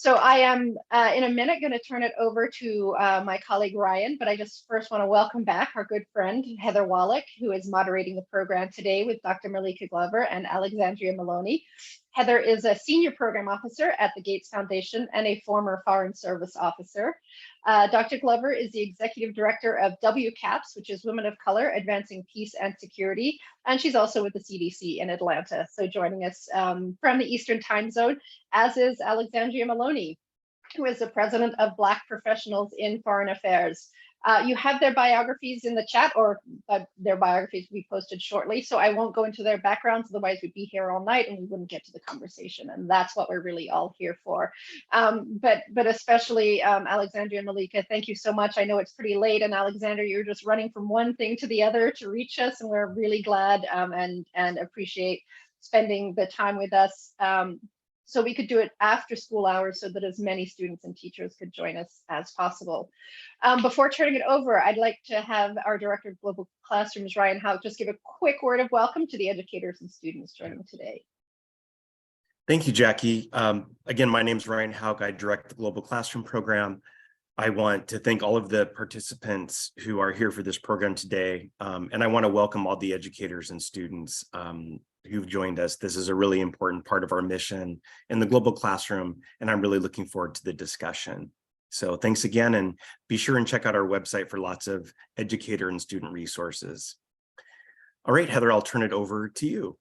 So I am in a minute going to turn it over to my colleague Ryan, but I just first want to welcome back our good friend Heather Hwalek, who is moderating the program today with Dr. Maleeka Glover and Alexandria Maloney. Heather is a senior program officer at the Gates Foundation and a former Foreign Service officer. Dr. Glover is the executive director of WCAPS, which is Women of Color Advancing Peace and Security, and she's also with the CDC in Atlanta. So joining us from the Eastern Time Zone, as is Alexandria Maloney, who is the president of Black Professionals in Foreign Affairs. You have their biographies in the chat, or their biographies will be posted shortly, so I won't go into their backgrounds, otherwise we'd be here all night and we wouldn't get to the conversation, and that's what we're really all here for. But especially Alexandria and Maleeka, thank you so much. I know it's pretty late, and Alexandria, you're just running from one thing to the other to reach us, and we're really glad and appreciate spending the time with us. So we could do it after school hours so that as many students and teachers could join us as possible. Before turning it over, I'd like to have our Director of Global Classrooms, Ryan Hwalek, just give a quick word of welcome to the educators and students joining today. Thank you, Jackie. Again, my name is Ryan Hwalek. I direct the Global Classroom program. I want to thank all of the participants who are here for this program today. And I want to welcome all the educators and students who've joined us. This is a really important part of our mission in the Global Classroom, and I'm really looking forward to the discussion. So thanks again, and be sure and check out our website for lots of educator and student resources. All right, Heather, I'll turn it over to you.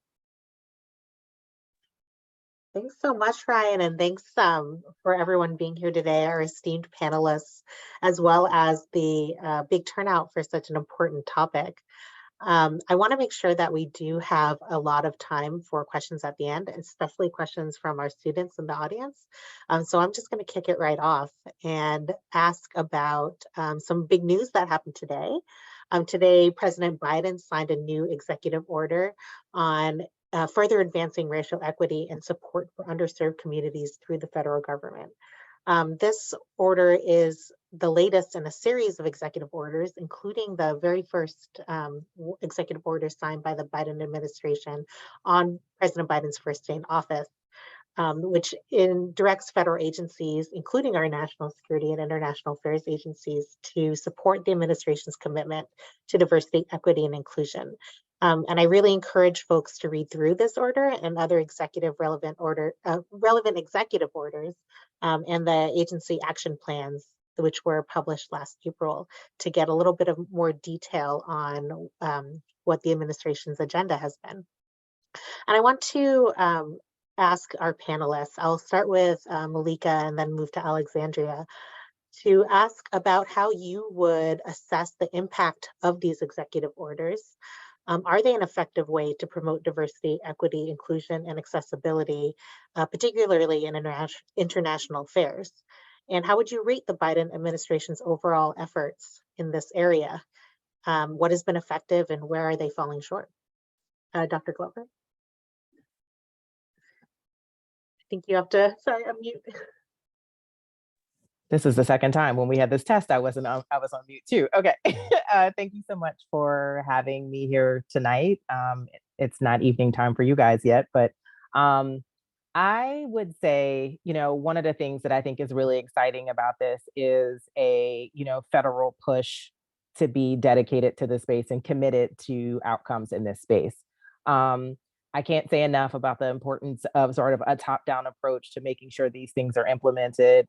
Thanks so much, Ryan, and thanks for everyone being here today, our esteemed panelists, as well as the big turnout for such an important topic. I want to make sure that we do have a lot of time for questions at the end, especially questions from our students in the audience. So I'm just going to kick it right off and ask about some big news that happened today. Today, President Biden signed a new executive order on further advancing racial equity and support for underserved communities through the federal government. This order is the latest in a series of executive orders, including the very first executive order signed by the Biden administration on President Biden's first day in office, which directs federal agencies, including our national security and international affairs agencies, to support the administration's commitment to diversity, equity, and inclusion. And I really encourage folks to read through this order and other relevant executive orders and the agency action plans, which were published last April, to get a little bit of more detail on what the administration's agenda has been. And I want to ask our panelists, I'll start with Maleeka and then move to Alexandria, to ask about how you would assess the impact of these executive orders. Are they an effective way to promote diversity, equity, inclusion, and accessibility, particularly in international affairs? And how would you rate the Biden administration's overall efforts in this area? What has been effective and where are they falling short? Dr. Glover? I think you have to, sorry, unmute. This is the second time when we had this test, I was on mute too. Okay, thank you so much for having me here tonight. It's not evening time for you guys yet, but I would say, one of the things that I think is really exciting about this is a, federal push to be dedicated to the space and committed to outcomes in this space. I can't say enough about the importance of sort of a top-down approach to making sure these things are implemented.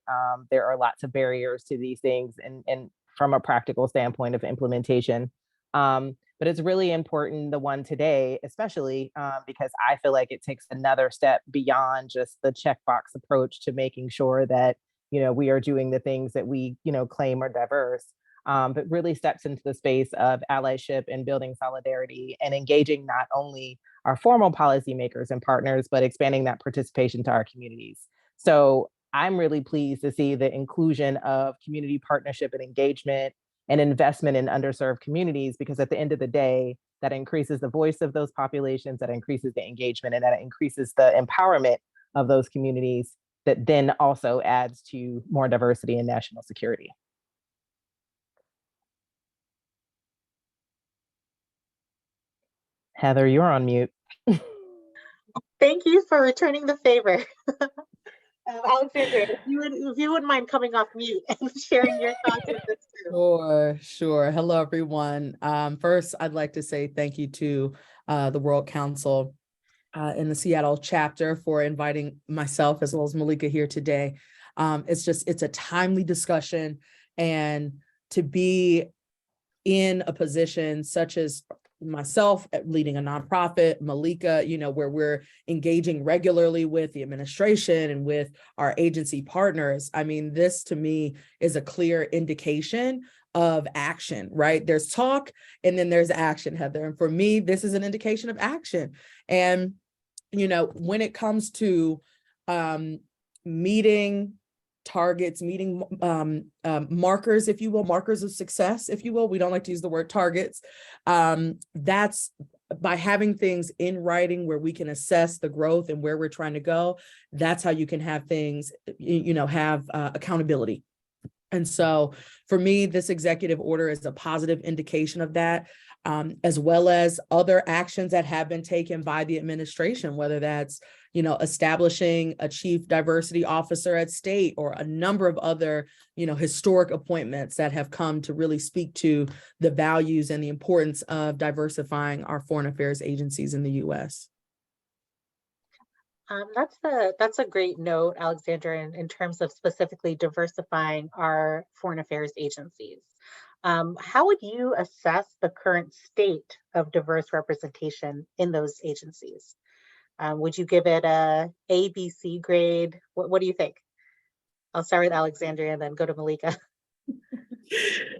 There are lots of barriers to these things and from a practical standpoint of implementation. But it's really important, the one today, especially because I feel like it takes another step beyond just the checkbox approach to making sure that, we are doing the things that we, claim are diverse. But really steps into the space of allyship and building solidarity and engaging not only our formal policymakers and partners, but expanding that participation to our communities. So I'm really pleased to see the inclusion of community partnership and engagement and investment in underserved communities, because at the end of the day, that increases the voice of those populations, that increases the engagement, and that increases the empowerment of those communities, that then also adds to more diversity and national security. Heather, you're on mute. Thank you for returning the favor. Alexandria, if you wouldn't mind coming off mute and sharing your thoughts with us too. Sure. Hello, everyone. First, I'd like to say thank you to the World Council in the Seattle chapter for inviting myself as well as Maleeka here today. It's a timely discussion, and to be in a position such as myself leading a nonprofit, Maleeka, where we're engaging regularly with the administration and with our agency partners. I mean, this to me is a clear indication of action, right? There's talk and then there's action, Heather. And for me, this is an indication of action. And, when it comes to meeting targets, meeting markers, if you will, markers of success, if you will. We don't like to use the word targets. That's by having things in writing where we can assess the growth and where we're trying to go. That's how you can have things, have accountability. And so for me, this executive order is a positive indication of that, as well as other actions that have been taken by the administration, whether that's, establishing a chief diversity officer at state or a number of other, historic appointments that have come to really speak to the values and the importance of diversifying our foreign affairs agencies in the U.S. That's a great note, Alexandra, in terms of specifically diversifying our foreign affairs agencies. How would you assess the current state of diverse representation in those agencies? Would you give it a B, C grade? What do you think? I'll start with Alexandria and then go to Maleeka.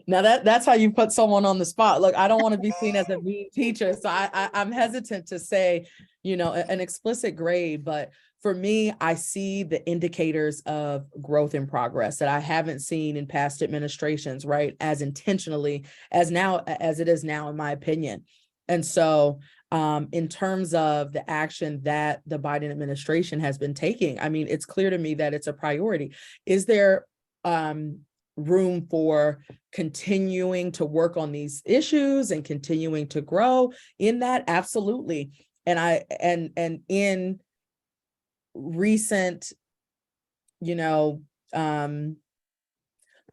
Now that's how you put someone on the spot. Look, I don't want to be seen as a mean teacher, so I'm hesitant to say, an explicit grade, but for me, I see the indicators of growth and progress that I haven't seen in past administrations, right? As intentionally as it is now, in my opinion. And so in terms of the action that the Biden administration has been taking, I mean, it's clear to me that it's a priority. Is there room for continuing to work on these issues and continuing to grow in that? Absolutely. And in recent,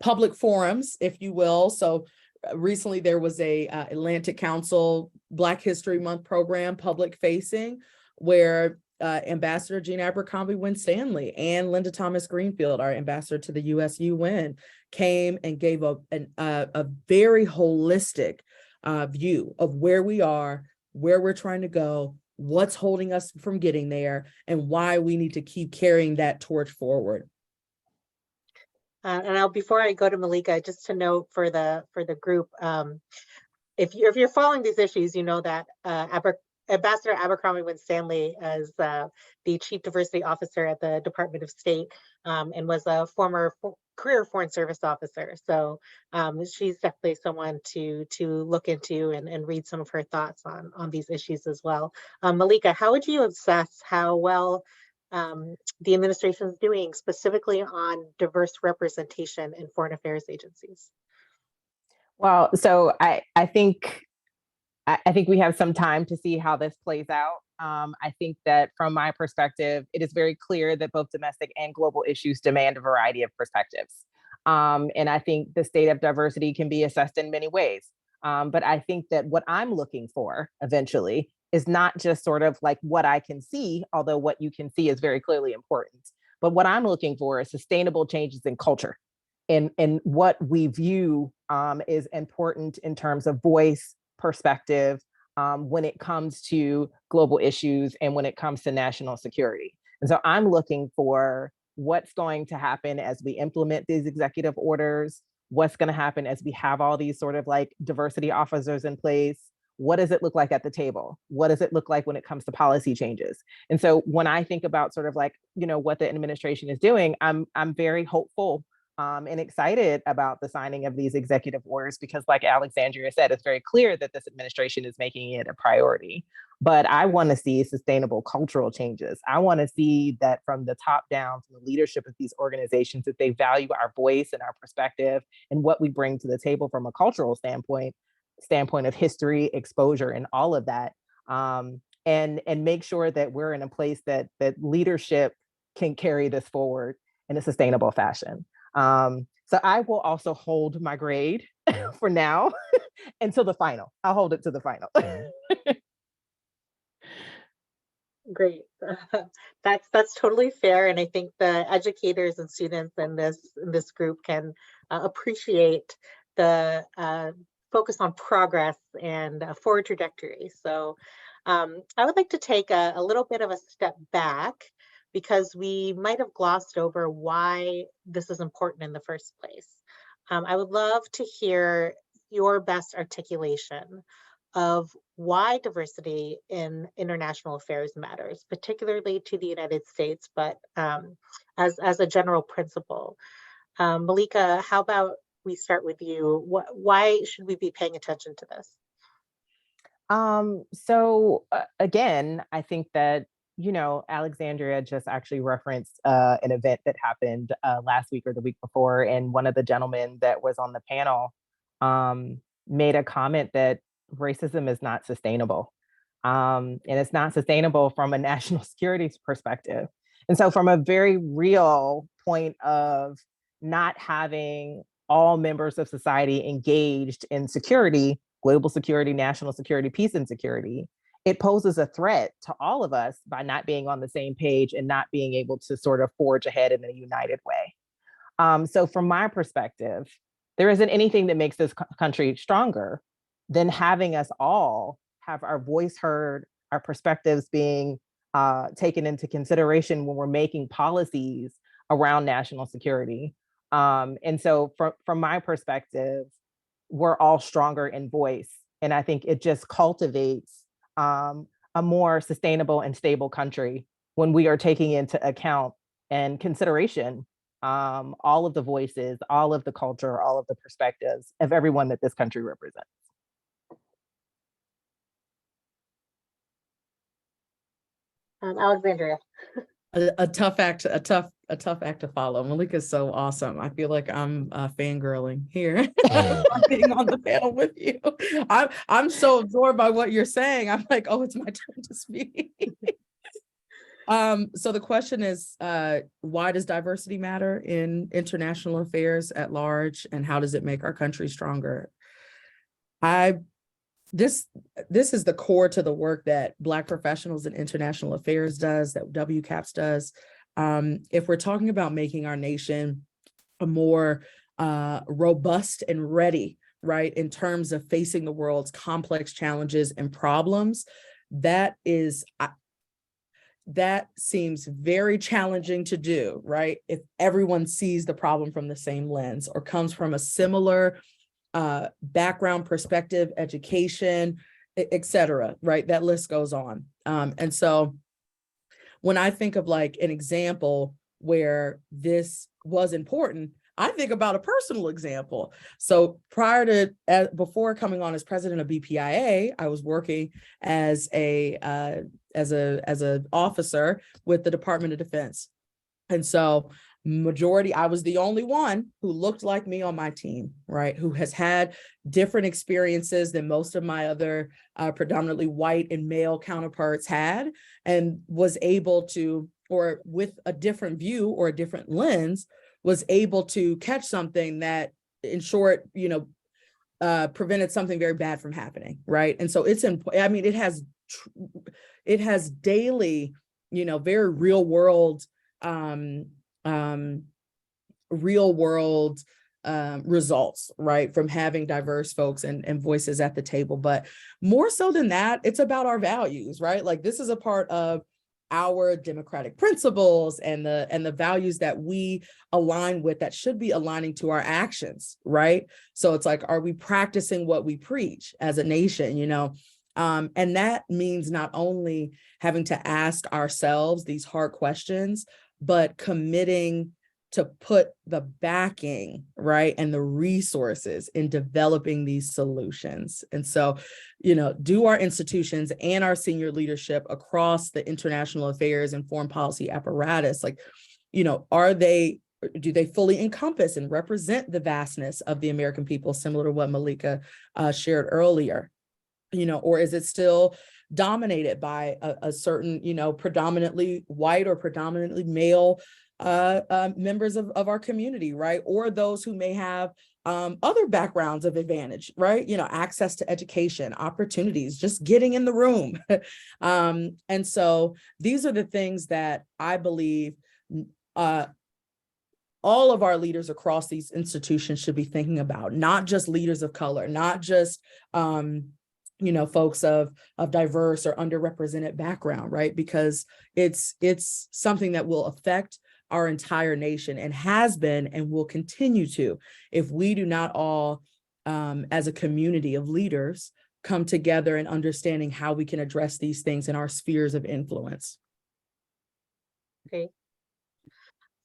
public forums, if you will. So recently there was a Atlantic Council Black History Month program, public facing, where Ambassador Jean Abercrombie Winstanley and Linda Thomas-Greenfield, our ambassador to the US UN, came and gave a very holistic view of where we are, where we're trying to go, what's holding us from getting there, and why we need to keep carrying that torch forward. And before I go to Maleeka, just to note for the group, if you're following these issues, you know that Ambassador Abercrombie Winstanley is the Chief Diversity Officer at the Department of State, and was a former career Foreign Service officer. So she's definitely someone to look into and read some of her thoughts on these issues as well. Maleeka, how would you assess how well the administration is doing specifically on diverse representation in foreign affairs agencies? Well, so I think we have some time to see how this plays out. I think that from my perspective, it is very clear that both domestic and global issues demand a variety of perspectives. And I think the state of diversity can be assessed in many ways. But I think that what I'm looking for eventually is not just sort of like what I can see, although what you can see is very clearly important. But what I'm looking for is sustainable changes in culture and what we view is important in terms of voice, perspective, when it comes to global issues and when it comes to national security. And so I'm looking for what's going to happen as we implement these executive orders, what's going to happen as we have all these sort of like diversity officers in place. What does it look like at the table? What does it look like when it comes to policy changes? And so when I think about sort of like, what the administration is doing, I'm very hopeful and excited about the signing of these executive orders, because like Alexandria said, it's very clear that this administration is making it a priority. But I want to see sustainable cultural changes. I want to see that from the top down, from the leadership of these organizations, that they value our voice and our perspective and what we bring to the table from a cultural standpoint of history, exposure, and all of that. And make sure that we're in a place that leadership can carry this forward in a sustainable fashion. So I will also hold my grade for now until the final. I'll hold it to the final. Great. That's totally fair, and I think the educators and students in this group can appreciate the focus on progress and forward trajectory. So I would like to take a little bit of a step back, because we might have glossed over why this is important in the first place. I would love to hear your best articulation of why diversity in international affairs matters, particularly to the United States, but as a general principle. Maleeka, how about we start with you? Why should we be paying attention to this? Again, I think that, Alexandria just actually referenced an event that happened last week or the week before, and one of the gentlemen that was on the panel made a comment that racism is not sustainable. And it's not sustainable from a national security perspective. And so from a very real point of not having all members of society engaged in security, global security, national security, peace and security, it poses a threat to all of us by not being on the same page and not being able to sort of forge ahead in a united way. So from my perspective, there isn't anything that makes this country stronger than having us all have our voice heard, our perspectives being taken into consideration when we're making policies around national security. And so from my perspective, we're all stronger in voice. And I think it just cultivates a more sustainable and stable country when we are taking into account and consideration all of the voices, all of the culture, all of the perspectives of everyone that this country represents. Alexandria. A tough act to follow. Maleeka is so awesome. I feel like I'm fangirling here. Being on the panel with you. I'm so absorbed by what you're saying. I'm like, oh, it's my turn to speak. So the question is, why does diversity matter in international affairs at large, and how does it make our country stronger? This is the core to the work that Black Professionals in International Affairs does, that WCAPS does. If we're talking about making our nation a more robust and ready, right, in terms of facing the world's complex challenges and problems, that seems very challenging to do, right? If everyone sees the problem from the same lens or comes from a similar background, perspective, education, et cetera, right? That list goes on. And so when I think of like an example where this was important, I think about a personal example. So before coming on as president of BPIA, I was working as an officer with the Department of Defense. And so I was the only one who looked like me on my team, right? Who has had different experiences than most of my other predominantly white and male counterparts had, and was able to, or with a different view or a different lens, was able to catch something that, in short, prevented something very bad from happening, right? And so it's important. I mean, it has daily, very real world results, right, from having diverse folks and voices at the table. But more so than that, it's about our values, right? Like, this is a part of our democratic principles and the values that we align with, that should be aligning to our actions, right? So it's like, are we practicing what we preach as a nation, and that means not only having to ask ourselves these hard questions, but committing to put the backing, right, and the resources in developing these solutions. And so, do our institutions and our senior leadership across the international affairs and foreign policy apparatus, like, do they fully encompass and represent the vastness of the American people, similar to what Maleeka shared earlier? Or is it still dominated by a certain, predominantly white or predominantly male members of our community, right? Or those who may have other backgrounds of advantage, right? Access to education, opportunities, just getting in the room. And so these are the things that I believe all of our leaders across these institutions should be thinking about, not just leaders of color, not just folks of diverse or underrepresented background, right? Because it's something that will affect our entire nation, and has been and will continue to, if we do not all, as a community of leaders, come together in understanding how we can address these things in our spheres of influence. Okay.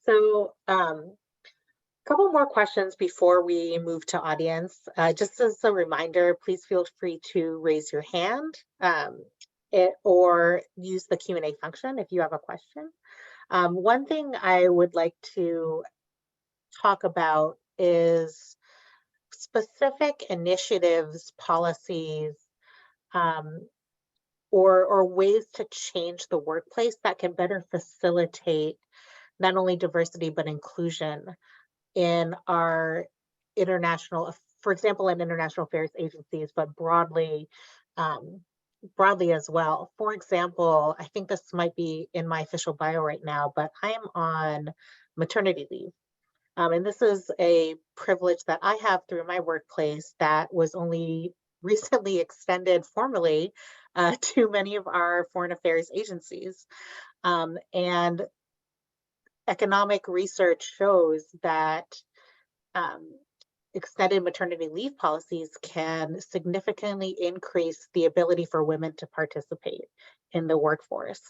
So a couple more questions before we move to audience. Just as a reminder, please feel free to raise your hand or use the Q&A function if you have a question. One thing I would like to talk about is specific initiatives, policies, or ways to change the workplace that can better facilitate not only diversity, but inclusion in our international, for example, in international affairs agencies, but broadly as well. For example, I think this might be in my official bio right now, but I am on maternity leave. And this is a privilege that I have through my workplace that was only recently extended formally to many of our foreign affairs agencies. And economic research shows that extended maternity leave policies can significantly increase the ability for women to participate in the workforce.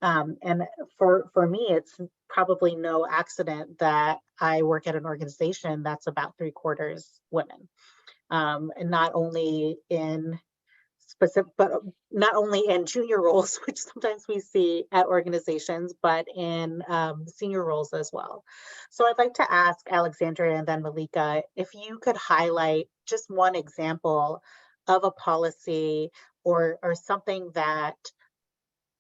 And for me, it's probably no accident that I work at an organization that's about 3/4 women, and not only in junior roles, which sometimes we see at organizations, but in senior roles as well. So I'd like to ask Alexandria and then Maleeka, if you could highlight just one example of a policy or something that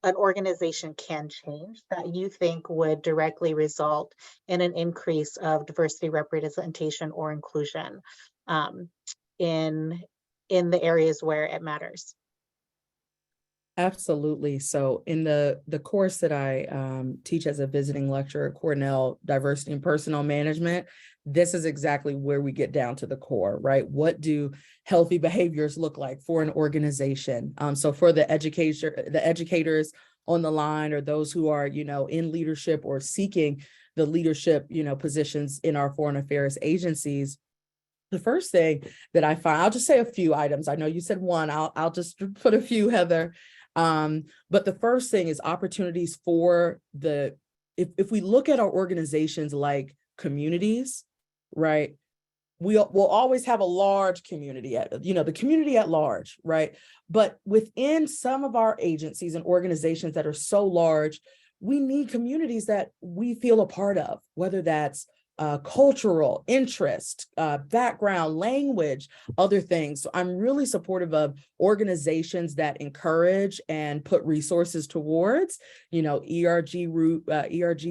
an organization can change that you think would directly result in an increase of diversity, representation, or inclusion in the areas where it matters. Absolutely. So in the course that I teach as a visiting lecturer at Cornell, Diversity and Personnel Management, this is exactly where we get down to the core, right? What do healthy behaviors look like for an organization? So for the educators on the line, or those who are, in leadership or seeking the leadership, positions in our foreign affairs agencies, the first thing that I find, I'll just say a few items. I know you said one, I'll just put a few, Heather. But the first thing is opportunities for if we look at our organizations like communities, right? We'll always have a large community the community at large, right? But within some of our agencies and organizations that are so large, we need communities that we feel a part of, whether that's cultural interest, background, language, other things. So I'm really supportive of organizations that encourage and put resources towards, ERG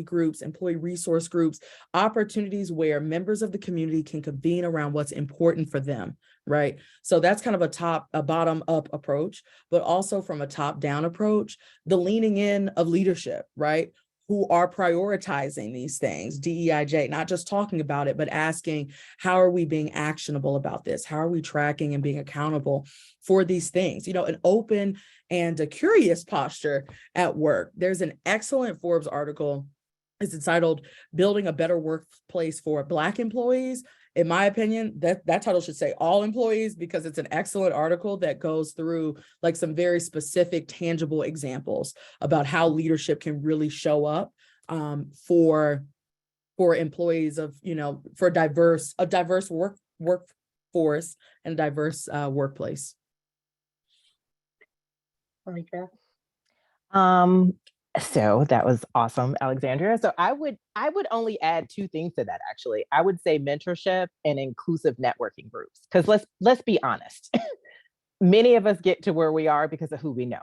groups, employee resource groups, opportunities where members of the community can convene around what's important for them, right? So that's kind of a bottom up approach, but also from a top down approach, the leaning in of leadership, right? Who are prioritizing these things, DEIJ, not just talking about it, but asking, how are we being actionable about this? How are we tracking and being accountable for these things? An open and a curious posture at work. There's an excellent Forbes article. It's entitled "Building a Better Workplace for Black Employees." In my opinion, that title should say all employees, because it's an excellent article that goes through like some very specific, tangible examples about how leadership can really show up for employees of, for a diverse workforce and diverse workplace. Maleeka? So that was awesome, Alexandria. So I would only add two things to that, actually. I would say mentorship and inclusive networking groups, because let's be honest. Many of us get to where we are because of who we know,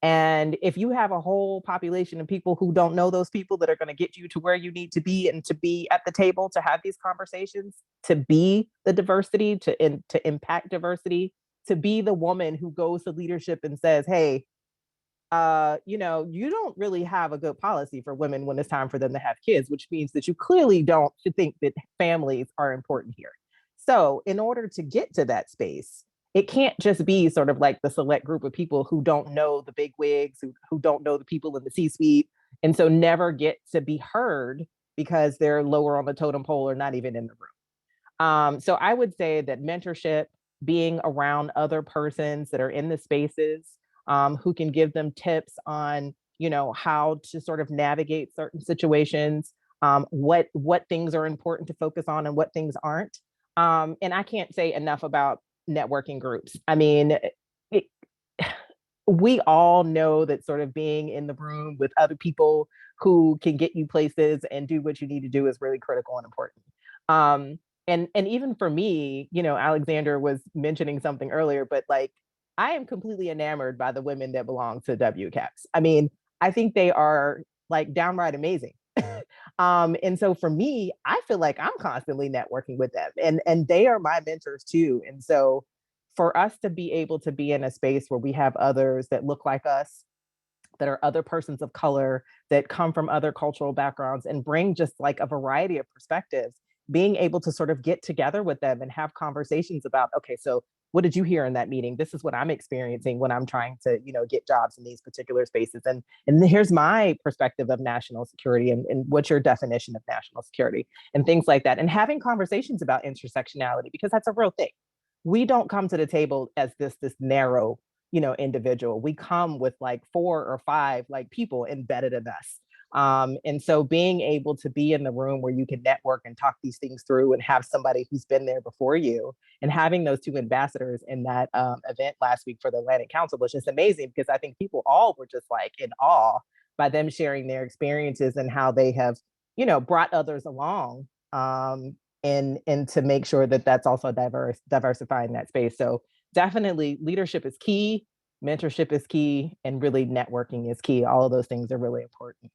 And if you have a whole population of people who don't know those people that are going to get you to where you need to be and to be at the table to have these conversations, to be the diversity, to impact diversity, to be the woman who goes to leadership and says, hey, you know, you don't really have a good policy for women when it's time for them to have kids, which means that you clearly don't think that families are important here. So in order to get to that space, it can't just be sort of like the select group of people who don't know the big wigs, who don't know the people in the C-suite, and so never get to be heard because they're lower on the totem pole or not even in the room. So I would say that mentorship, being around other persons that are in the spaces, who can give them tips on, you know, how to sort of navigate certain situations, what things are important to focus on and what things aren't. And I can't say enough about networking groups. I mean, it, we all know that sort of being in the room with other people who can get you places and do what you need to do is really critical and important. And even for me, you know, Alexander was mentioning something earlier, but like, I am completely enamored by the women that belong to WCAPS. I mean, I think they are like downright amazing. And so for me, I feel like I'm constantly networking with them, and they are my mentors too. And so for us to be able to be in a space where we have others that look like us, that are other persons of color, that come from other cultural backgrounds and bring just like a variety of perspectives, being able to sort of get together with them and have conversations about, okay, so what did you hear in that meeting? This is what I'm experiencing when I'm trying to, you know, get jobs in these particular spaces. And here's my perspective of national security, and what's your definition of national security and things like that. And having conversations about intersectionality, because that's a real thing. We don't come to the table as this narrow, you know, individual. We come with like 4 or 5 like people embedded in us. And so being able to be in the room where you can network and talk these things through and have somebody who's been there before you, and having those 2 ambassadors in that event last week for the Atlantic Council was just amazing, because I think people all were just like in awe by them sharing their experiences and how they have, you know, brought others along, and to make sure that that's also diversifying that space. So definitely leadership is key, mentorship is key, and really networking is key. All of those things are really important.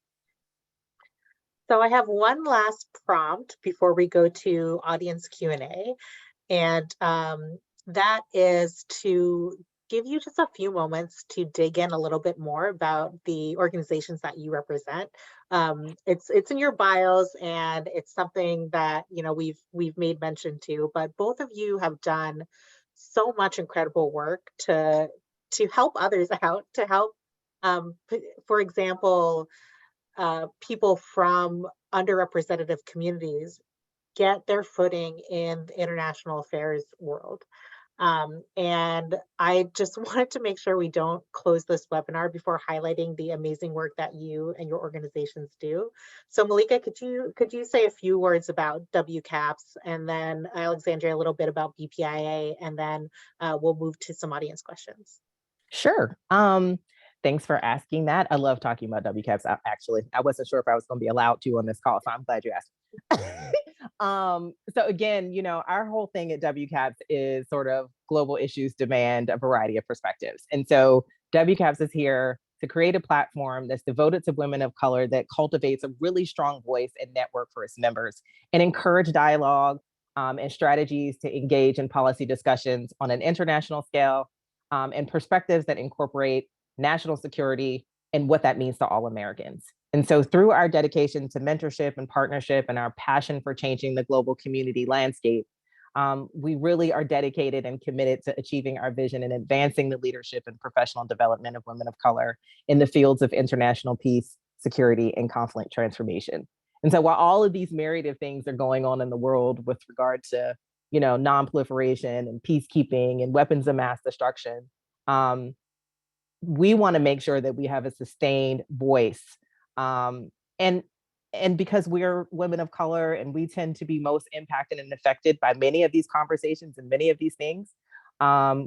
So I have one last prompt before we go to audience Q&A, and that is to give you just a few moments to dig in a little bit more about the organizations that you represent. It's in your bios, and it's something that, you know, we've made mention to, but both of you have done so much incredible work to help others out, to help, for example, people from underrepresented communities get their footing in the international affairs world. And I just wanted to make sure we don't close this webinar before highlighting the amazing work that you and your organizations do. So Maleeka, could you say a few words about WCAPS, and then Alexandria a little bit about BPIA, and then we'll move to some audience questions. Sure. Thanks for asking that. I love talking about WCAPS. Actually, I wasn't sure if I was going to be allowed to on this call, so I'm glad you asked. So again, you know, our whole thing at WCAPS is sort of global issues demand a variety of perspectives. And so WCAPS is here to create a platform that's devoted to women of color, that cultivates a really strong voice and network for its members, and encourage dialogue and strategies to engage in policy discussions on an international scale, and perspectives that incorporate national security and what that means to all Americans. And so through our dedication to mentorship and partnership and our passion for changing the global community landscape, we really are dedicated and committed to achieving our vision and advancing the leadership and professional development of women of color in the fields of international peace, security, and conflict transformation. And so while all of these myriad of things are going on in the world with regard to, you know, non-proliferation and peacekeeping and weapons of mass destruction, we want to make sure that we have a sustained voice. And because we're women of color and we tend to be most impacted and affected by many of these conversations and many of these things,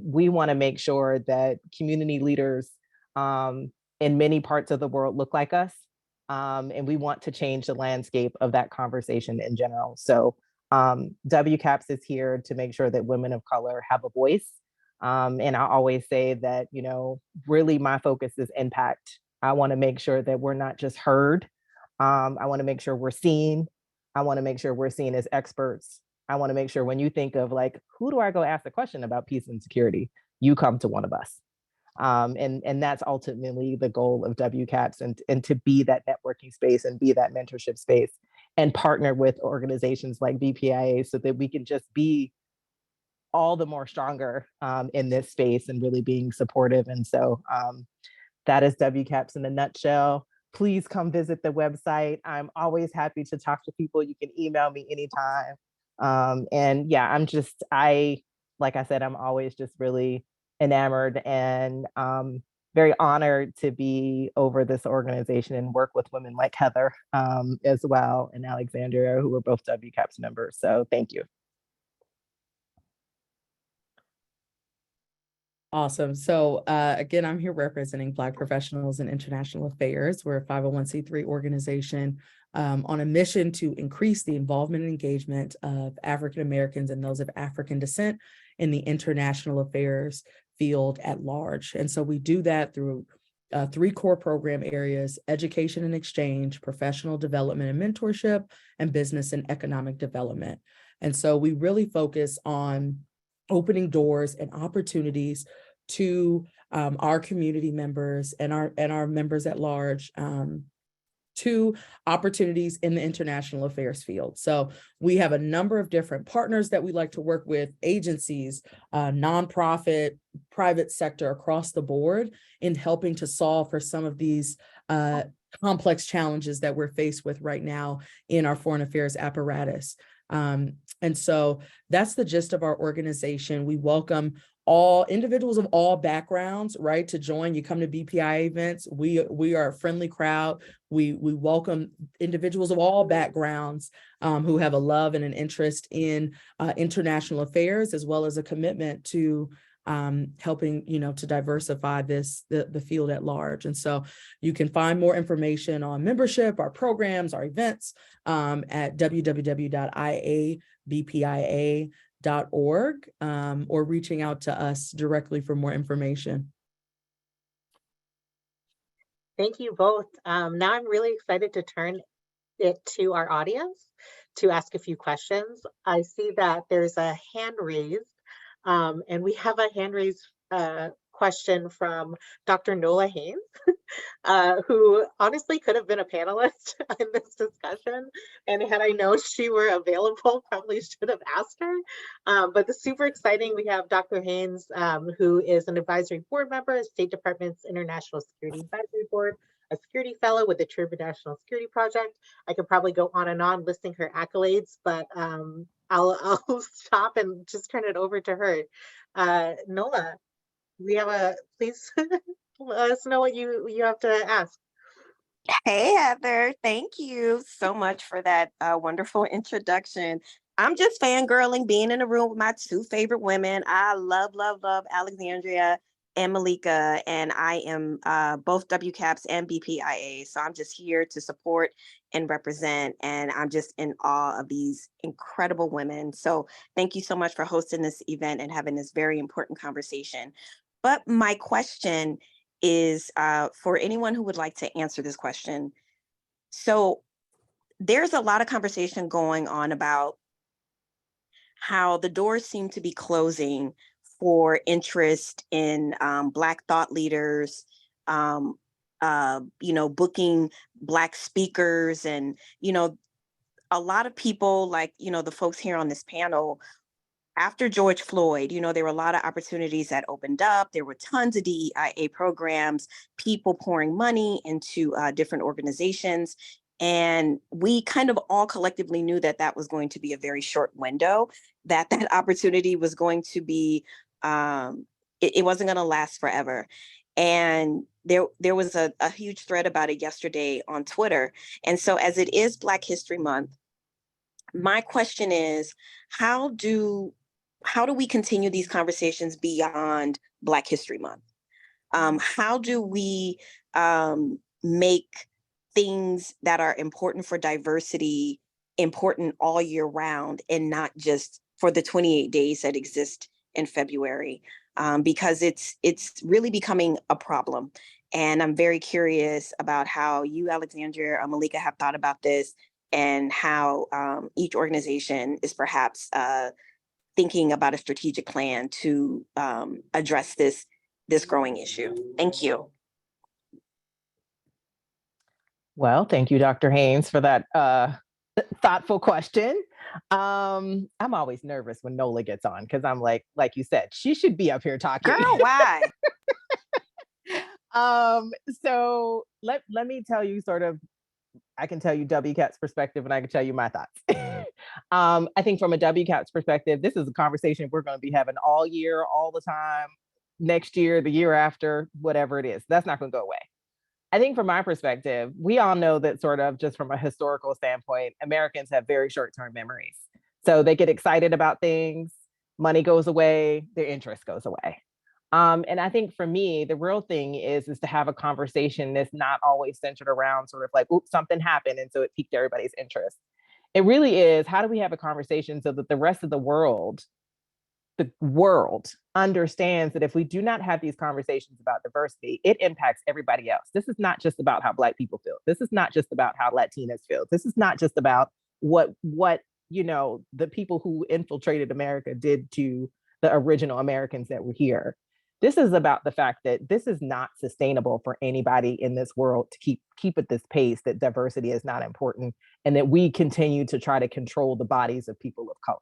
we want to make sure that community leaders in many parts of the world look like us. And we want to change the landscape of that conversation in general. So WCAPS is here to make sure that women of color have a voice, And I always say that, you know, really my focus is impact. I want to make sure that we're not just heard. I want to make sure we're seen. I want to make sure we're seen as experts. I want to make sure when you think of like, who do I go ask the question about peace and security? You come to one of us. And that's ultimately the goal of WCAPS, and to be that networking space and be that mentorship space and partner with organizations like BPIA so that we can just be all the more stronger in this space and really being supportive. And so that is WCAPS in a nutshell. Please come visit the website. I'm always happy to talk to people. You can email me anytime. And yeah, like I said, I'm always just really enamored and very honored to be over this organization and work with women like Heather as well, and Alexandria, who are both WCAPS members. So thank you. Awesome. So again, I'm here representing Black professionals in international affairs. We're a 501c3 organization on a mission to increase the involvement and engagement of African Americans and those of African descent in the international affairs field at large. And so we do that through 3 core program areas: education and exchange, professional development and mentorship, and business and economic development. And so we really focus on opening doors and opportunities to our community members and our members at large, to opportunities in the international affairs field. So we have a number of different partners that we like to work with, agencies, nonprofit, private sector across the board, in helping to solve for some of these complex challenges that we're faced with right now in our foreign affairs apparatus. And so that's the gist of our organization. We welcome all individuals of all backgrounds, right, to join. You come to BPI events. We are a friendly crowd. We welcome individuals of all backgrounds who have a love and an interest in international affairs, as well as a commitment to helping, to diversify the field at large. And so you can find more information on membership, our programs, our events at www.iabpia.org or reaching out to us directly for more information. Thank you both. Now I'm really excited to turn it to our audience to ask a few questions. I see that there's a hand raised. And we have a hand raised question from Dr. Nola Haynes, who honestly could have been a panelist in this discussion. And had I known she were available, probably should have asked her. But it's super exciting. We have Dr. Haynes, who is an advisory board member at State Department's International Security Advisory Board, a security fellow with the Trib National Security Project. I could probably go on and on listing her accolades, but I'll stop and just turn it over to her. Nola, please let us know what you have to ask. Hey, Heather, thank you so much for that wonderful introduction. I'm just fangirling being in a room with my 2 favorite women. I love, love, love Alexandria and Maleeka, and I am both WCAPS and BPIA. So I'm just here to support and represent, and I'm just in awe of these incredible women. So thank you so much for hosting this event and having this very important conversation. But my question is for anyone who would like to answer this question. So there's a lot of conversation going on about how the doors seem to be closing for interest in Black thought leaders, booking Black speakers, and, a lot of people like, the folks here on this panel. After George Floyd, there were a lot of opportunities that opened up. There were tons of DEIA programs, people pouring money into different organizations. And we kind of all collectively knew that that was going to be a very short window, that opportunity was going to be, it wasn't going to last forever. And there was a huge thread about it yesterday on Twitter. And so as it is Black History Month, my question is, how do we continue these conversations beyond Black History Month? How do we make things that are important for diversity important all year round and not just for the 28 days that exist in February? because it's really becoming a problem. And I'm very curious about how you, Alexandria, or Maleeka, have thought about this, and how each organization is perhaps thinking about a strategic plan to address this growing issue. Thank you. Well, thank you, Dr. Haynes, for that thoughtful question. I'm always nervous when Nola gets on because I'm like you said, she should be up here talking. Girl, why? So let me tell you I can tell you WCAT's perspective and I can tell you my thoughts. I think from a WCAT's perspective, this is a conversation we're going to be having all year, all the time, next year, the year after, whatever it is. That's not going to go away. I think from my perspective, we all know that sort of just from a historical standpoint, Americans have very short-term memories. So they get excited about things, money goes away, their interest goes away. And I think for me, the real thing is to have a conversation that's not always centered around sort of like, oops, something happened. And so it piqued everybody's interest. It really is, how do we have a conversation so that the rest of the world understands that if we do not have these conversations about diversity, it impacts everybody else. This is not just about how Black people feel. This is not just about how Latinas feel. This is not just about what the people who infiltrated America did to the original Americans that were here. This is about the fact that this is not sustainable for anybody in this world to keep at this pace, that diversity is not important, and that we continue to try to control the bodies of people of color.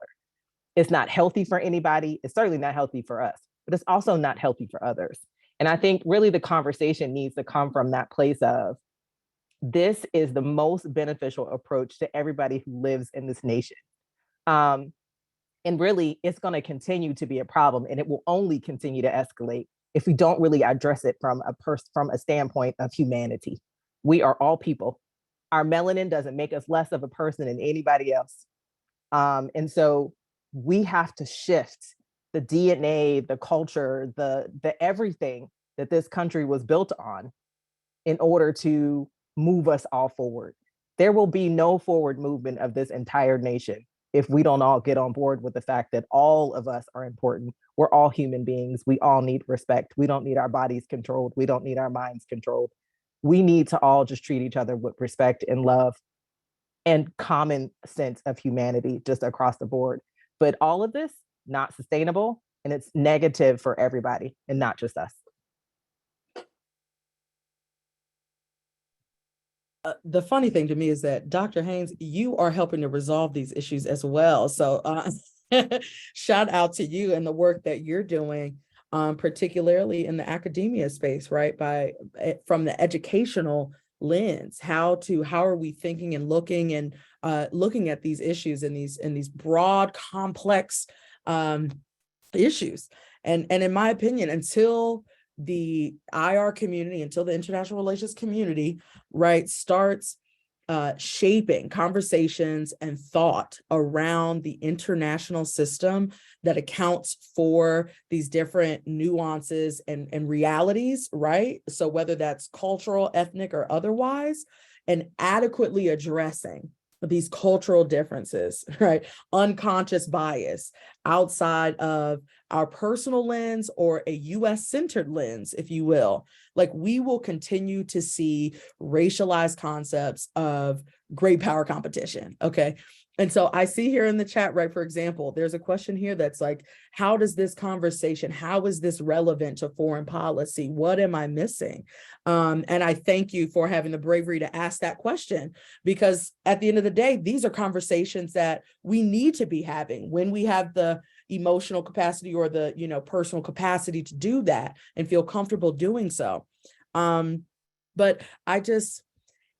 It's not healthy for anybody. It's certainly not healthy for us, but it's also not healthy for others. And I think really the conversation needs to come from that place of, this is the most beneficial approach to everybody who lives in this nation. And really, it's going to continue to be a problem, and it will only continue to escalate if we don't really address it from a standpoint of humanity. We are all people. Our melanin doesn't make us less of a person than anybody else. And so we have to shift the DNA, the culture, the everything that this country was built on in order to move us all forward. There will be no forward movement of this entire nation if we don't all get on board with the fact that all of us are important. We're all human beings. We all need respect. We don't need our bodies controlled. We don't need our minds controlled. We need to all just treat each other with respect and love and common sense of humanity just across the board. But all of this, not sustainable, and it's negative for everybody and not just us. The funny thing to me is that Dr. Haynes, you are helping to resolve these issues as well. So shout out to you and the work that you're doing, particularly in the academia space, right? From the educational lens, how are we thinking and looking at these issues and these broad, complex issues. And in my opinion, until the IR community, until the international relations community, right, starts shaping conversations and thought around the international system that accounts for these different nuances and realities, right? So whether that's cultural, ethnic, or otherwise, and adequately addressing these cultural differences, right? Unconscious bias outside of our personal lens or a US-centered lens, if you will, like we will continue to see racialized concepts of great power competition, okay? And so I see here in the chat, right, for example, there's a question here that's like, how does this conversation, how is this relevant to foreign policy? What am I missing? And I thank you for having the bravery to ask that question, because at the end of the day, these are conversations that we need to be having when we have the emotional capacity or the, personal capacity to do that and feel comfortable doing so. But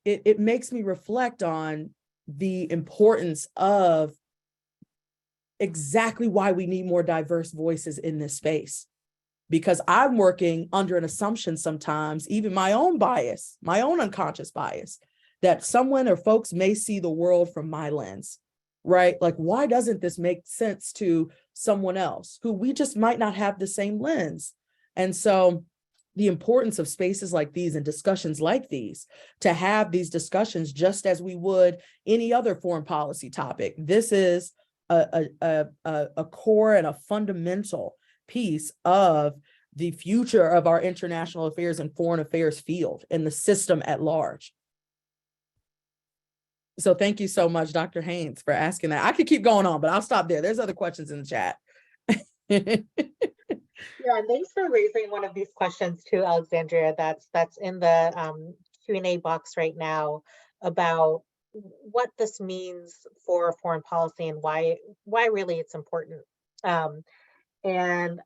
it makes me reflect on the importance of exactly why we need more diverse voices in this space. Because I'm working under an assumption sometimes, even my own bias, my own unconscious bias, that someone or folks may see the world from my lens, right? Like, why doesn't this make sense to someone else who we just might not have the same lens? And so the importance of spaces like these and discussions like these, to have these discussions just as we would any other foreign policy topic. This is a core and a fundamental piece of the future of our international affairs and foreign affairs field and the system at large. So thank you so much, Dr. Haynes, for asking that. I could keep going on, but I'll stop there. There's other questions in the chat. Yeah, and thanks for raising one of these questions too, Alexandria. That's in the Q&A box right now about what this means for foreign policy and why really it's important. And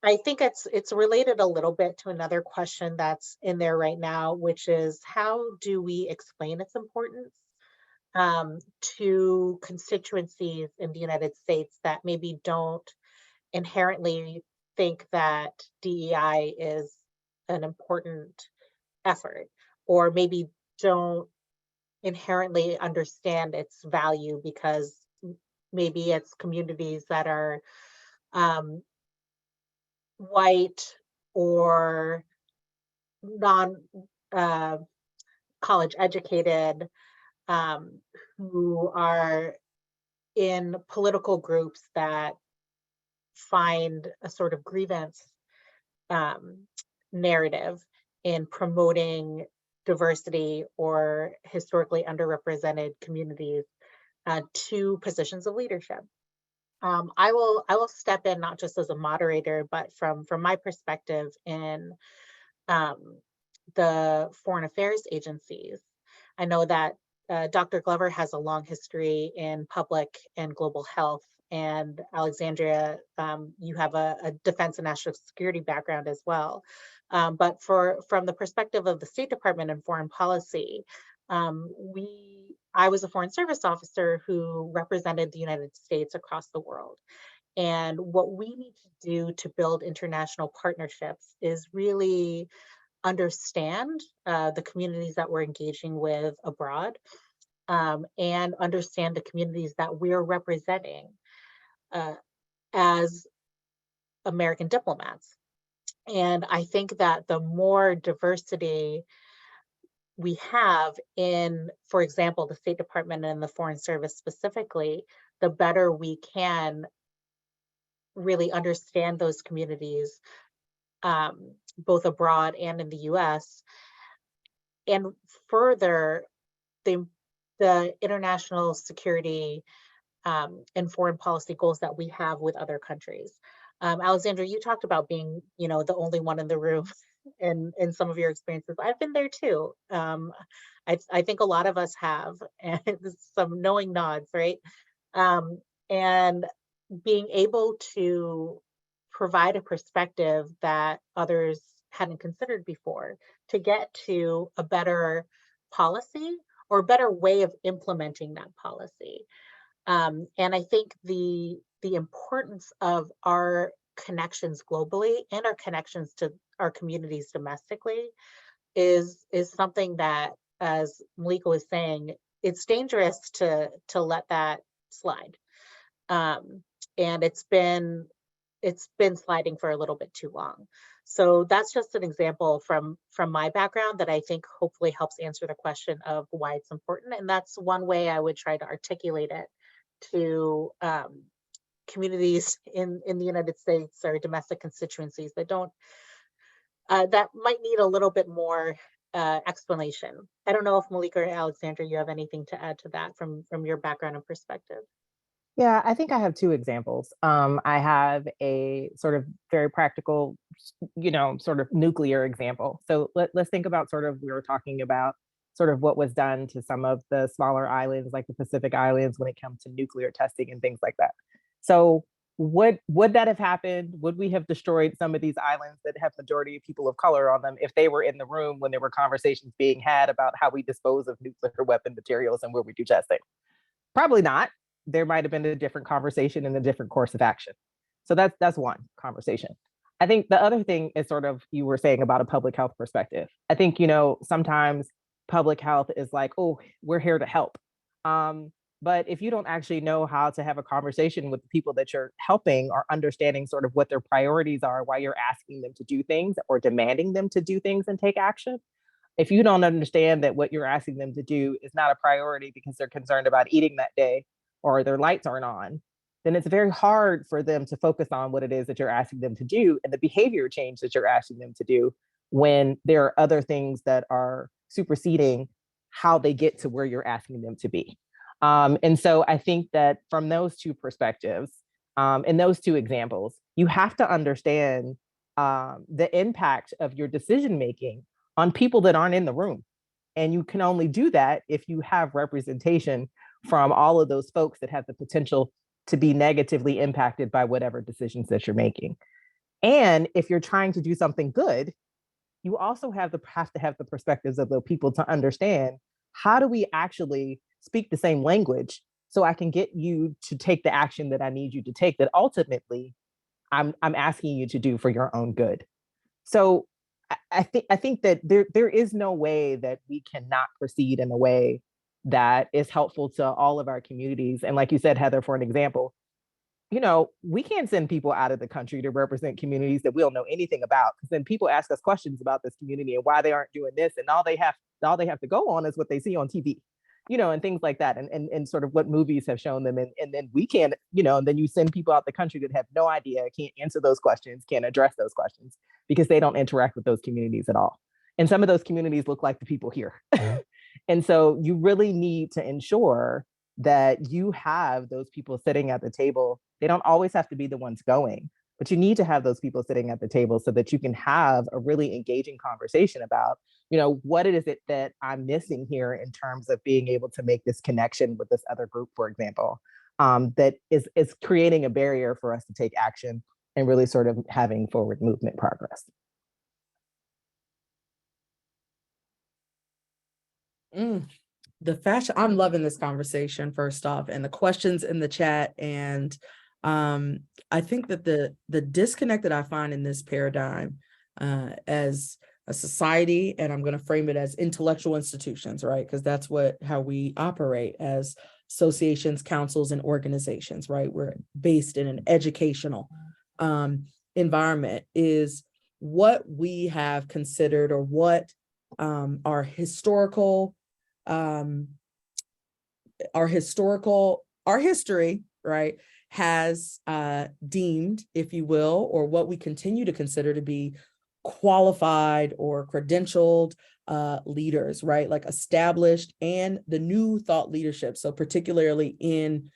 I think it's related a little bit to another question that's in there right now, which is how do we explain its importance to constituencies in the United States that maybe don't inherently think that DEI is an important effort, or maybe don't inherently understand its value because maybe it's communities that are white or non college educated, who are in political groups that find a sort of grievance narrative in promoting diversity or historically underrepresented communities to positions of leadership. I will step in not just as a moderator, but from my perspective in the foreign affairs agencies. I know that Dr. Glover has a long history in public and global health, and Alexandria, you have a defense and national security background as well. But from the perspective of the State Department and foreign policy, I was a foreign service officer who represented the United States across the world. And what we need to do to build international partnerships is really understand the communities that we're engaging with abroad, and understand the communities that we're representing as American diplomats. And I think that the more diversity we have in, for example, the State Department and the Foreign Service specifically, the better we can really understand those communities, both abroad and in the US, and further the international security and foreign policy goals that we have with other countries. Alexandra, you talked about being, the only one in the room in some of your experiences. I've been there too. I think a lot of us have, and some knowing nods, right? And being able to provide a perspective that others hadn't considered before to get to a better policy or a better way of implementing that policy. And I think the importance of our connections globally and our connections to our communities domestically is something that, as Maleeka was saying, it's dangerous to let that slide. And it's been sliding for a little bit too long. So that's just an example from my background that I think hopefully helps answer the question of why it's important. And that's one way I would try to articulate it to communities in the United States or domestic constituencies that don't, that might need a little bit more explanation. I don't know if Maleeka or Alexandra, you have anything to add to that from your background and perspective. Yeah, I think I have two examples. I have a sort of very practical, sort of nuclear example. So let's think about we were talking about sort of what was done to some of the smaller islands, like the Pacific Islands, when it comes to nuclear testing and things like that. So would that have happened? Would we have destroyed some of these islands that have majority of people of color on them if they were in the room when there were conversations being had about how we dispose of nuclear weapon materials and where we do testing? Probably not. There might have been a different conversation and a different course of action. So that's one conversation. I think the other thing is sort of, you were saying about a public health perspective. I think, sometimes public health is like, oh, we're here to help. But if you don't actually know how to have a conversation with the people that you're helping or understanding sort of what their priorities are, why you're asking them to do things or demanding them to do things and take action, if you don't understand that what you're asking them to do is not a priority because they're concerned about eating that day or their lights aren't on, then it's very hard for them to focus on what it is that you're asking them to do and the behavior change that you're asking them to do when there are other things that are superseding how they get to where you're asking them to be. And so I think that from those two perspectives, and those two examples, you have to understand the impact of your decision-making on people that aren't in the room. And you can only do that if you have representation from all of those folks that have the potential to be negatively impacted by whatever decisions that you're making. And if you're trying to do something good, you also have to have the perspectives of the people to understand, how do we actually speak the same language so I can get you to take the action that I need you to take, that ultimately I'm asking you to do for your own good. So I think that there is no way that we cannot proceed in a way that is helpful to all of our communities. And like you said, Heather, for an example, we can't send people out of the country to represent communities that we don't know anything about, because then people ask us questions about this community and why they aren't doing this, and all they have to go on is what they see on TV, and things like that, and sort of what movies have shown them, and then we can't, and then you send people out the country that have no idea, can't answer those questions, can't address those questions because they don't interact with those communities at all. And some of those communities look like the people here. And so you really need to ensure that you have those people sitting at the table. They don't always have to be the ones going, but you need to have those people sitting at the table so that you can have a really engaging conversation about, what is it that I'm missing here in terms of being able to make this connection with this other group, for example, that is creating a barrier for us to take action and really sort of having forward movement progress. The fashion, I'm loving this conversation, first off, and the questions in the chat. And I think that the disconnect that I find in this paradigm as a society, and I'm going to frame it as intellectual institutions, right? Because that's how we operate as associations, councils, and organizations, right? We're based in an educational environment, is what we have considered, or what our history, right, has deemed, if you will, or what we continue to consider to be qualified or credentialed leaders, right, like established and the new thought leadership. So particularly in,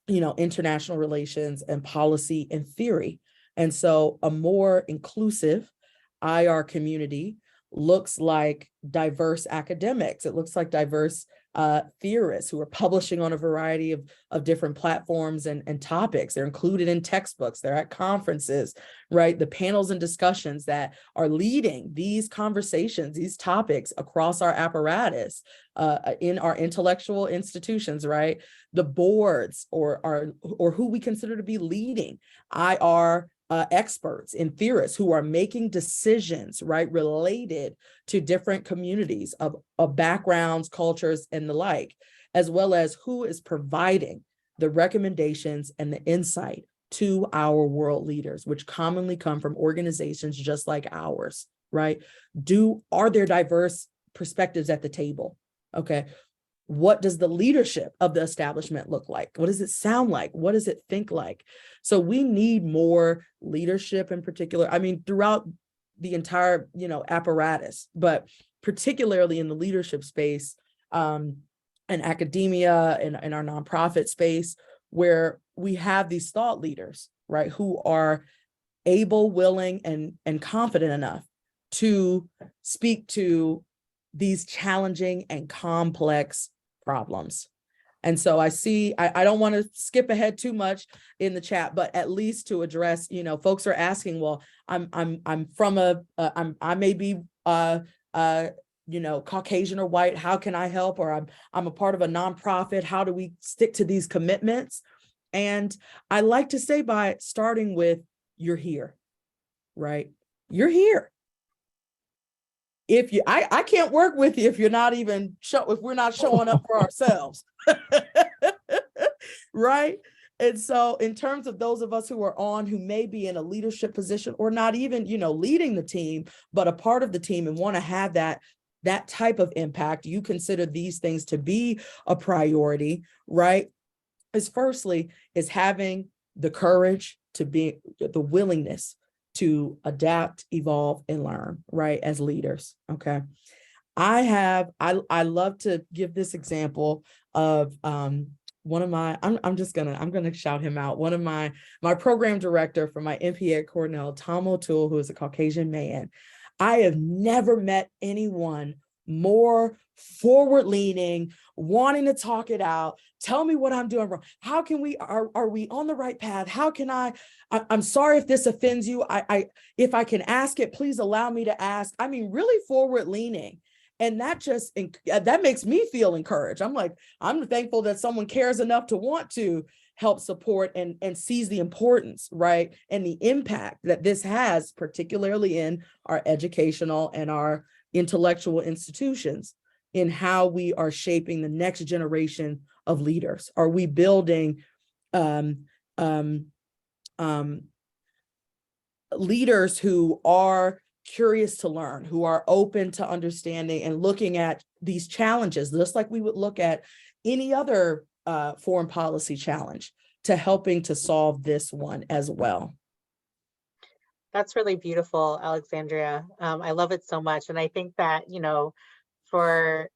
international relations and policy and theory. And so a more inclusive IR community looks like diverse academics. It looks like diverse theorists who are publishing on a variety of different platforms and topics. They're included in textbooks. They're at conferences, right? The panels and discussions that are leading these conversations, these topics across our apparatus, in our intellectual institutions, right? The boards or who we consider to be leading IR experts and theorists who are making decisions, right, related to different communities of backgrounds, cultures, and the like, as well as who is providing the recommendations and the insight to our world leaders, which commonly come from organizations just like ours, right? Are there diverse perspectives at the table? Okay. What does the leadership of the establishment look like? What does it sound like? What does it think like? So we need more leadership in particular. I mean, throughout the entire, apparatus, but particularly in the leadership space, and academia and our nonprofit space, where we have these thought leaders, right, who are able, willing, and confident enough to speak to these challenging and complex problems. And so I don't want to skip ahead too much in the chat, but at least to address, folks are asking, well, I may be Caucasian or white, how can I help? Or I'm a part of a nonprofit, how do we stick to these commitments? And I like to say, by starting with, you're here, right? You're here. I can't work with you if you're not even if we're not showing up for ourselves. Right. And so in terms of those of us who are who may be in a leadership position, or not even, leading the team, but a part of the team, and want to have that type of impact, you consider these things to be a priority, right? is firstly, is having the courage to be, the willingness to adapt, evolve, and learn, right, as leaders, okay? I love to give this example of one of my, I'm gonna shout him out. One of my program director for my MPA at Cornell, Tom O'Toole, who is a Caucasian man. I have never met anyone more forward-leaning, wanting to talk it out, tell me what I'm doing wrong. How can we, are we on the right path? How can I'm sorry if this offends you. If I can ask it, please allow me to ask. I mean, really forward-leaning. And that makes me feel encouraged. I'm thankful that someone cares enough to want to help support and sees the importance, right? And the impact that this has, particularly in our educational and our intellectual institutions, in how we are shaping the next generation of leaders. Are we building leaders who are curious to learn, who are open to understanding and looking at these challenges, just like we would look at any other foreign policy challenge, to helping to solve this one as well? That's really beautiful, Alexandria. I love it so much. And I think that, you know, for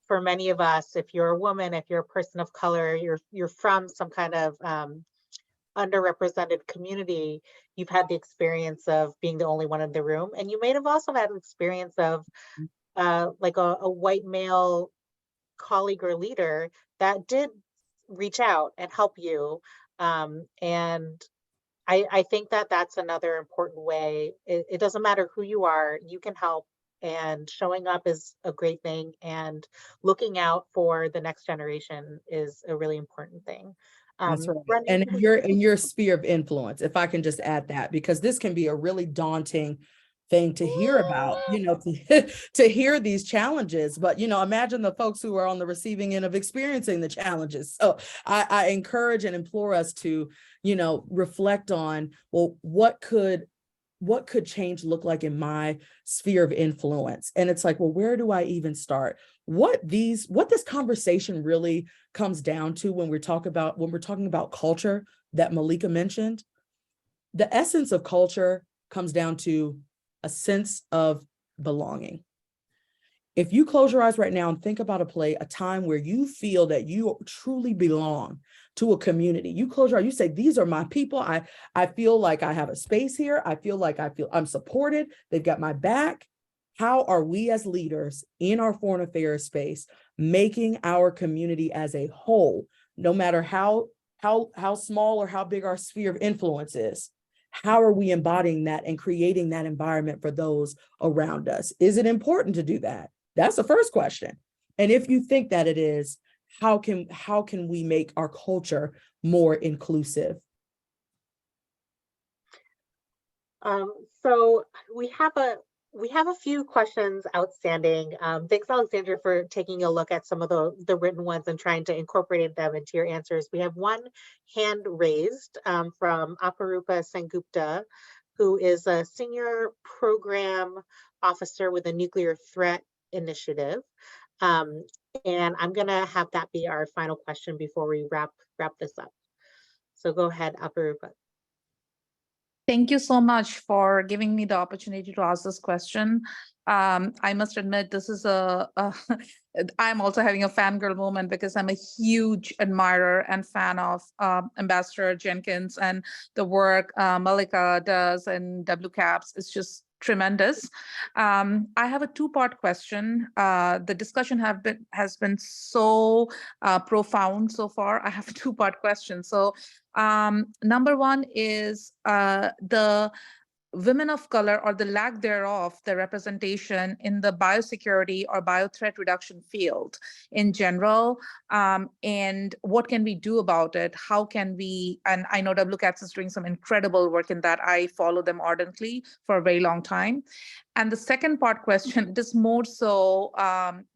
many of us, if you're a woman, if you're a person of color, you're from some kind of underrepresented community, you've had the experience of being the only one in the room. And you may have also had an experience of like a white male colleague or leader that did reach out and help you. And I think that that's another important way. It doesn't matter who you are, you can help. And showing up is a great thing. And looking out for the next generation is a really important thing. That's right. Brendan, And in your sphere of influence, if I can just add that, because this can be a really daunting thing to hear about, you know, to hear these challenges. But, you know, imagine the folks who are on the receiving end of experiencing the challenges. So I encourage and implore us to, you know, reflect on, well, what could change look like in my sphere of influence? And it's like, well, where do I even start? What this conversation really comes down to when we're talking about culture that Maleeka mentioned, the essence of culture comes down to a sense of belonging. If you close your eyes right now and think about a time where you feel that you truly belong to a community, you close your eyes, you say, these are my people. I feel like I have a space here. I feel I'm supported. They've got my back. How are we as leaders in our foreign affairs space making our community as a whole, no matter how small or how big our sphere of influence is? How are we embodying that and creating that environment for those around us? Is it important to do that? That's the first question. And if you think that it is, how can we make our culture more inclusive? So we have a few questions outstanding. Thanks, Alexandria, for taking a look at some of the written ones and trying to incorporate them into your answers. We have one hand raised from Aparupa Sengupta, who is a senior program officer with a nuclear threat initiative. And I'm gonna have that be our final question before we wrap this up. So go ahead, Aparupa. Thank you so much for giving me the opportunity to ask this question. I must admit, this is I'm also having a fangirl moment because I'm a huge admirer and fan of Ambassador Jenkins and the work Maleeka does and WCAPS. It's just tremendous. I have a two-part question. The discussion has been so profound so far. I have a two-part question. So number one is the women of color, or the lack thereof, the representation in the biosecurity or biothreat reduction field in general, and what can we do about it? How can we, and I know WCATS is doing some incredible work in that. I follow them ardently for a very long time. And the second part question, it is more so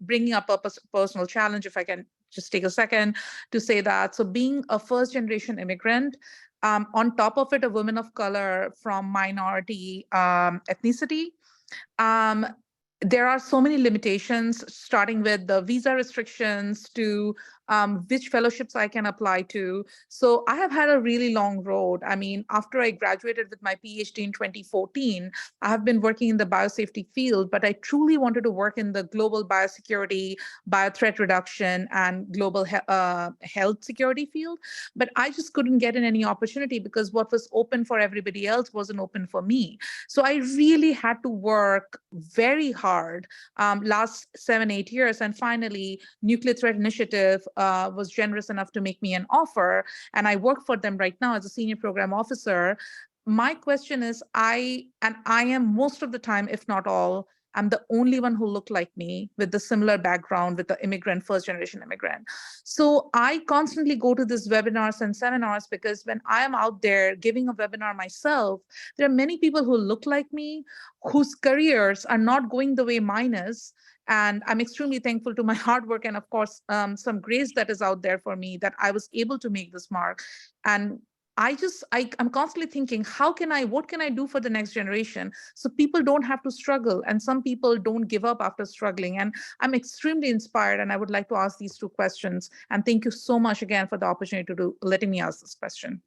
bringing up a personal challenge, if I can just take a second to say that. So being a first generation immigrant, on top of it, a woman of color from minority ethnicity, there are so many limitations, starting with the visa restrictions to which fellowships I can apply to. So I have had a really long road. I mean, after I graduated with my PhD in 2014, I have been working in the biosafety field, but I truly wanted to work in the global biosecurity, biothreat reduction, and global health security field. But I just couldn't get in any opportunity because what was open for everybody else wasn't open for me. So I really had to work very hard last 7-8 years. And finally, Nuclear Threat Initiative was generous enough to make me an offer. And I work for them right now as a senior program officer. My question is, I am most of the time, if not all, I'm the only one who looked like me with the similar background, with the immigrant, first generation immigrant. So I constantly go to these webinars and seminars because when I am out there giving a webinar myself, there are many people who look like me, whose careers are not going the way mine is. And I'm extremely thankful to my hard work and of course, some grace that is out there for me that I was able to make this mark. And I'm constantly thinking, what can I do for the next generation so people don't have to struggle and some people don't give up after struggling. And I'm extremely inspired and I would like to ask these two questions. And thank you so much again for the opportunity to letting me ask this question.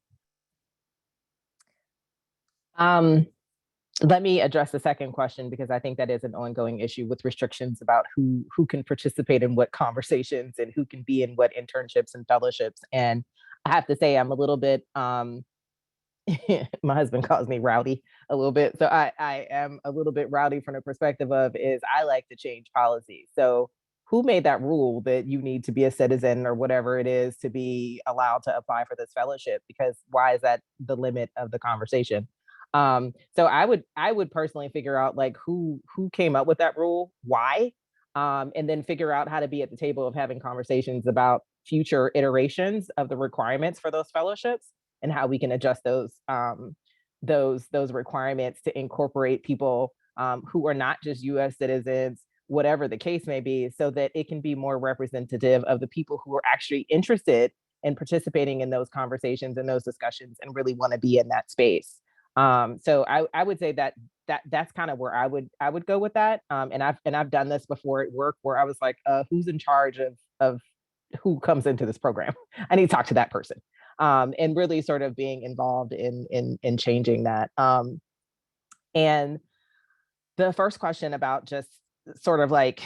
Let me address the second question because I think that is an ongoing issue with restrictions about who can participate in what conversations and who can be in what internships and fellowships. And I have to say I'm a little bit, my husband calls me rowdy a little bit. So I am a little bit rowdy from the perspective of is I like to change policy. So who made that rule that you need to be a citizen or whatever it is to be allowed to apply for this fellowship? Because why is that the limit of the conversation? So I would personally figure out like who came up with that rule, why, and then figure out how to be at the table of having conversations about future iterations of the requirements for those fellowships and how we can adjust those requirements to incorporate people who are not just U.S. citizens, whatever the case may be, so that it can be more representative of the people who are actually interested in participating in those conversations and those discussions and really want to be in that space. So I would say that's kind of where I would go with that. And I've done this before at work where I was like, who's in charge of who comes into this program? I need to talk to that person. And really sort of being involved in changing that. And the first question about just sort of like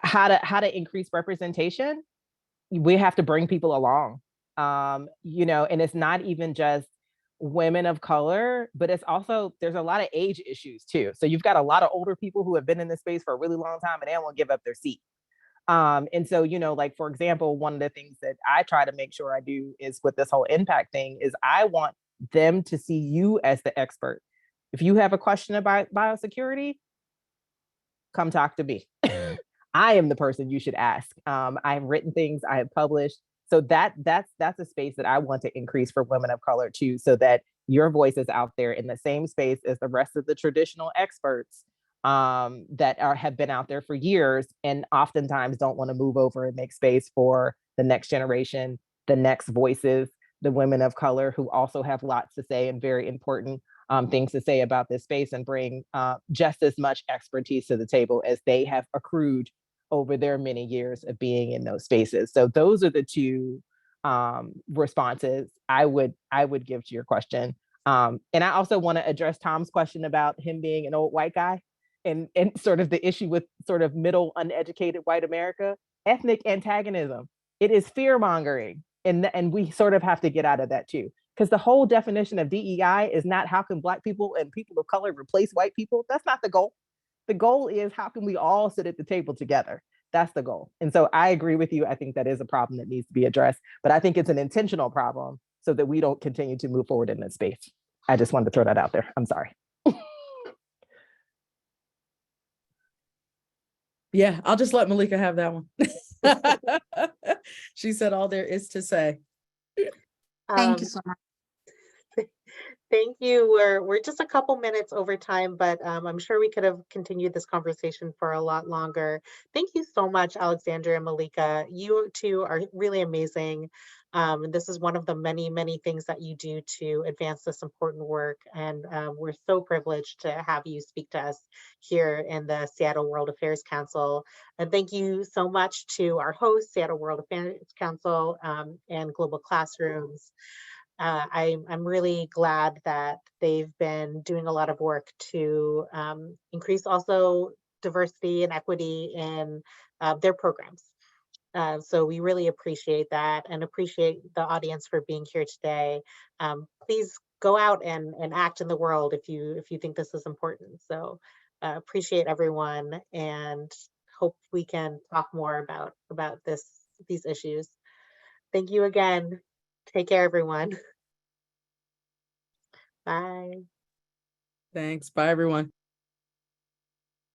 how to increase representation, we have to bring people along. And it's not even just women of color, but it's also, there's a lot of age issues too. So you've got a lot of older people who have been in this space for a really long time and they don't want to give up their seat. And so, like, for example, one of the things that I try to make sure I do is with this whole impact thing is I want them to see you as the expert. If you have a question about biosecurity, come talk to me. I am the person you should ask. I've written things, I have published. So that's a space that I want to increase for women of color too, so that your voice is out there in the same space as the rest of the traditional experts that have been out there for years and oftentimes don't want to move over and make space for the next generation, the next voices, the women of color who also have lots to say and very important things to say about this space and bring just as much expertise to the table as they have accrued over their many years of being in those spaces. So those are the two responses I would give to your question. And I also want to address Tom's question about him being an old white guy and sort of the issue with sort of middle uneducated white America, ethnic antagonism. It is fear mongering. And we sort of have to get out of that too. Because the whole definition of DEI is not how can Black people and people of color replace white people. That's not the goal. The goal is how can we all sit at the table together? That's the goal. And so I agree with you. I think that is a problem that needs to be addressed, but I think it's an intentional problem so that we don't continue to move forward in this space. I just wanted to throw that out there. I'm sorry. Yeah, I'll just let Maleeka have that one. She said all there is to say. Thank you so much. Thank you. We're just a couple minutes over time, but I'm sure we could have continued this conversation for a lot longer. Thank you so much, Alexandria and Maleeka. You two are really amazing. This is one of the many, many things that you do to advance this important work. And we're so privileged to have you speak to us here in the Seattle World Affairs Council. And thank you so much to our host, Seattle World Affairs Council and Global Classrooms. I'm really glad that they've been doing a lot of work to increase also diversity and equity in their programs. So we really appreciate that and appreciate the audience for being here today. Please go out and act in the world if you think this is important. So appreciate everyone and hope we can talk more about these issues. Thank you again. Take care, everyone. Bye. Thanks. Bye, everyone.